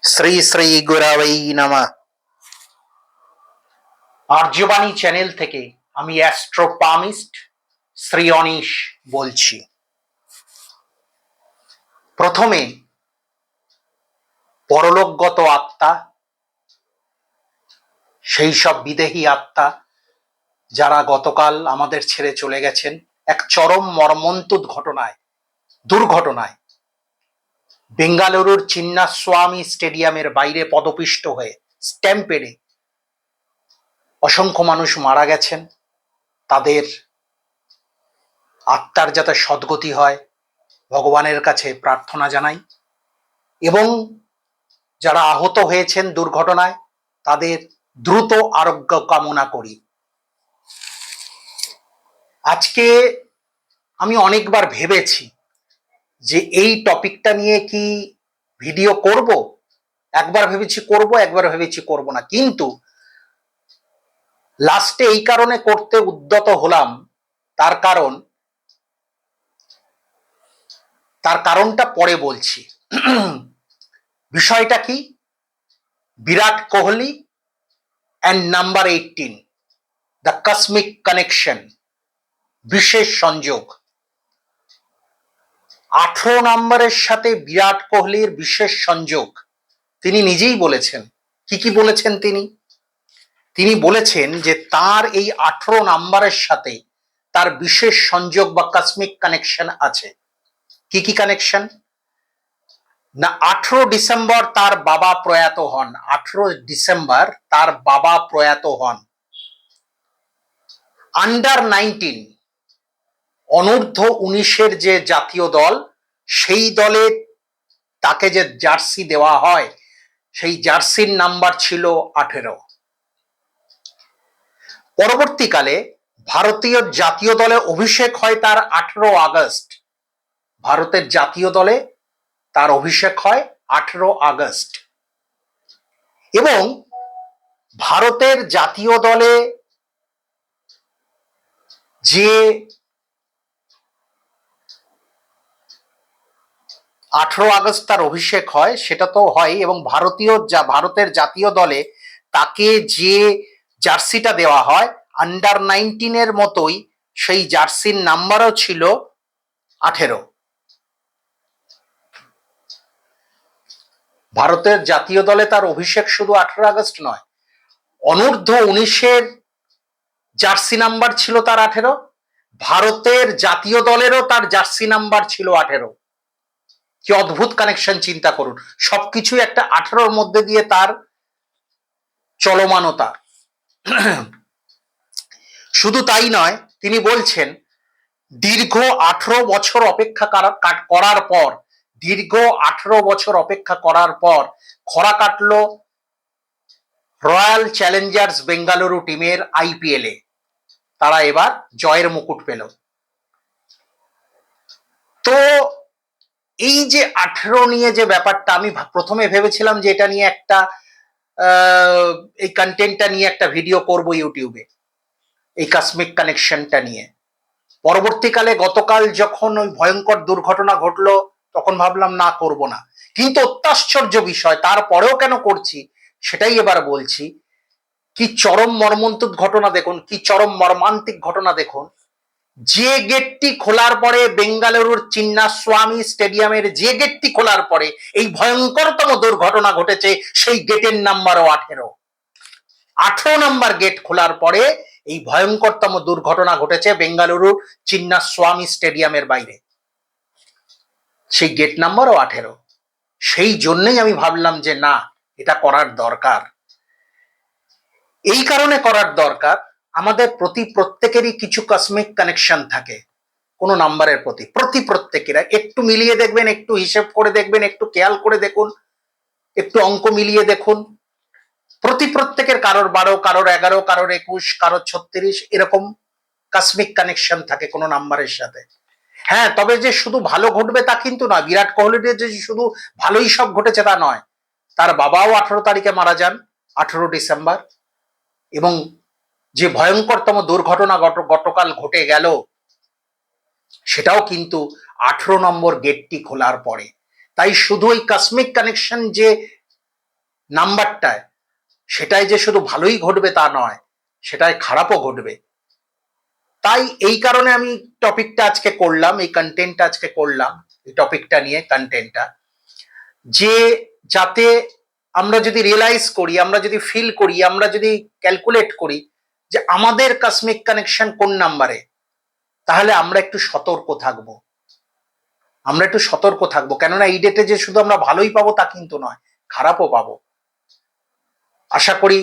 শ্রী শ্রী গুরুই নমঃ। আর্যবাণী চ্যানেল থেকে আমি অ্যাস্ট্রোপামিস্ট শ্রী অনিশ বলছি। প্রথমে পরলোকগত আত্মা, সেই সব বিদেহী আত্মা যারা গতকাল আমাদের ছেড়ে চলে গেছেন এক চরম মর্মন্তুদ দুর্ঘটনায় বেঙ্গালুরুর চিন্নাস্বামী স্টেডিয়ামের বাইরে পদপিষ্ট হয়ে স্ট্যাম্পেডে অসংখ্য মানুষ মারা গেছেন। তাদের আত্মার যাতে সদ্গতি হয় ভগবানের কাছে প্রার্থনা জানাই, এবং যারা আহত হয়েছেন দুর্ঘটনায় তাদের দ্রুত আরোগ্য কামনা করি। আজকে আমি অনেকবার ভেবেছি যে এই টপিকটা নিয়ে কি ভিডিও করব। একবার ভেবেছি করব, একবার ভেবেছি করব না, কিন্তু লাস্টে এই কারণে করতে উদ্যত হলাম। তার কারণটা পরে বলছি। বিষয়টা কি? Virat Kohli and number 18, the cosmic connection, বিশেষ সংযোগ। 18 নম্বরের সাথে বিরাট কোহলির বিশেষ সংযোগ। তিনি নিজেই বলেছেন। কি বলেছেন তিনি বলেছেন যে তার এই 18 নম্বরের সাথে তার বিশেষ সংযোগ বা কসমিক কানেকশন আছে। কি কানেকশন না? 18 ডিসেম্বর তার বাবা প্রয়াত হন। 18 ডিসেম্বর তার বাবা প্রয়াত হন। আন্ডার 19, অনূর্ধ্ব 19-এর যে জাতীয় দল, সেই দলে তাকে যে জার্সি দেওয়া হয় সেই জার্সির নাম্বার ছিল 18। পরবর্তীকালে ভারতীয় জাতীয় দলে অভিষেক হয় তার 18 আগস্ট। ভারতের জাতীয় দলে তার অভিষেক হয় 18 আগস্ট, এবং ভারতের জাতীয় দলে যে 18 আগস্ট তার অভিষেক হয় সেটা তো হয়, এবং ভারতের জাতীয় দলে তাকে যে জার্সিটা দেওয়া হয় আন্ডার 19-এর মতোই, সেই জার্সির নাম্বারও ছিল 18। ভারতের জাতীয় দলে তার অভিষেক শুধু 18 আগস্ট নয়, অনূর্ধ্ব 19-এর জার্সি নাম্বার ছিল তার 18। ভারতের জাতীয় দলেরও তার জার্সি নাম্বার ছিল 18। কি অদ্ভুত কানেকশন, চিন্তা করুন। সবকিছু একটা 18-র মধ্যে দিয়ে তার চলমানতা। শুধু তাই নয়, তিনি বলছেন দীর্ঘ 18 বছর অপেক্ষা করার পর, খরা কাটলো রয়্যাল চ্যালেঞ্জার্স বেঙ্গালুরু টিমের আইপিএলে। তারা এবার জয়ের মুকুট পেল। তো এই যে 18 নিয়ে যে ব্যাপারটা, আমি প্রথমে ভেবেছিলাম যে এটা নিয়ে একটা এই কন্টেন্টটা নিয়ে একটা ভিডিও করব ইউটিউবে, এই কসমিক কানেকশনটা নিয়ে। পরবর্তীকালে গতকাল যখন ওই ভয়ঙ্কর দুর্ঘটনা ঘটলো তখন ভাবলাম না, করব না। কিন্তু অত্যাশ্চর্য বিষয়, তারপরেও কেন করছি সেটাই এবার বলছি। কি চরম মর্মন্তুদ ঘটনা দেখুন, কি চরম মর্মান্তিক ঘটনা দেখুন। যে গেটটি খোলার পরে, বেঙ্গালুরুর চিন্নাস্বামী স্টেডিয়ামের যে গেটটি খোলার পরে এই ভয়ঙ্করতম দুর্ঘটনা ঘটেছে, সেই গেটের নাম্বারও 18। 18 নম্বর গেট খোলার পরে এই ভয়ঙ্করতম দুর্ঘটনা ঘটেছে বেঙ্গালুরুর চিন্নাস্বামী স্টেডিয়ামের বাইরে, সেই গেট নাম্বারও 18। সেই জন্যই আমি ভাবলাম যে না, এটা করার দরকার। এই কারণে করার দরকার, আমাদের প্রত্যেকেরই কিছু কসমিক কানেকশন থাকে কোনো নাম্বারের প্রত্যেকের। একটু মিলিয়ে দেখবেন, একটু হিসেব করে দেখবেন, একটু খেয়াল করে দেখুন, একটু অঙ্ক মিলিয়ে দেখুন। প্রত্যেকের কারোর 12, কারোর 11, কারোর 21, কারোর 36, এরকম কসমিক কানেকশন থাকে কোনো নাম্বারের সাথে। হ্যাঁ, তবে যে শুধু ভালো ঘটবে তা কিন্তু নয়। বিরাট কোহলির যে শুধু ভালোই সব ঘটেছে তা নয়। তার বাবাও 18 তারিখে মারা যান, 18 ডিসেম্বর। এবং যে ভয়ঙ্করতম দুর্ঘটনা গতকাল ঘটে গেল সেটাও কিন্তু 18 নম্বর গেটটি খোলার পরে। তাই শুধু এই কসমিক কানেকশন যে নাম্বারটায়, সেটাই যে শুধু ভালোই ঘটবে তা নয়, সেটাই খারাপও ঘটবে। তাই এই কারণে আমি টপিকটা আজকে করলাম, এই কন্টেন্টটা আজকে করলাম, এই টপিকটা নিয়ে কন্টেন্টটা, যে যাতে আমরা যদি রিয়েলাইজ করি, আমরা যদি ফিল করি, আমরা যদি ক্যালকুলেট করি যে আমাদের কসমিক কানেকশন কোন নাম্বারে, তাহলে আমরা একটু সতর্ক থাকবো, আমরা একটু সতর্ক থাকবো। কেননা এই ডেটে যে শুধু আমরা ভালোই পাবো তা কিন্তু নয়, খারাপও পাবো। আশা করি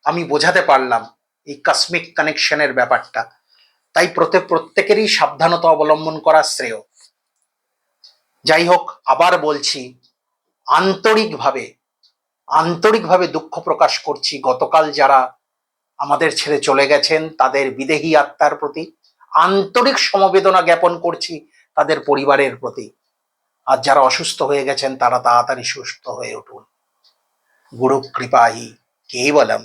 আমি বোঝাতে পারলাম এই কসমিক কানেকশনের ব্যাপারটা। তাই প্রত্যেকেরই সাবধানতা অবলম্বন করা শ্রেয়। যাই হোক, আবার বলছি, আন্তরিকভাবে আন্তরিকভাবে দুঃখ প্রকাশ করছি গতকাল যারা আমাদের ছেড়ে চলে গেছেন তাদের বিদেহী আত্মার প্রতি, আন্তরিক সমবেদনা জ্ঞাপন করছি তাদের পরিবারের প্রতি। আর যারা অসুস্থ হয়ে গেছেন তারা তাড়াতাড়ি সুস্থ হয়ে উঠুন। গুরু কৃপাহি কেবলম।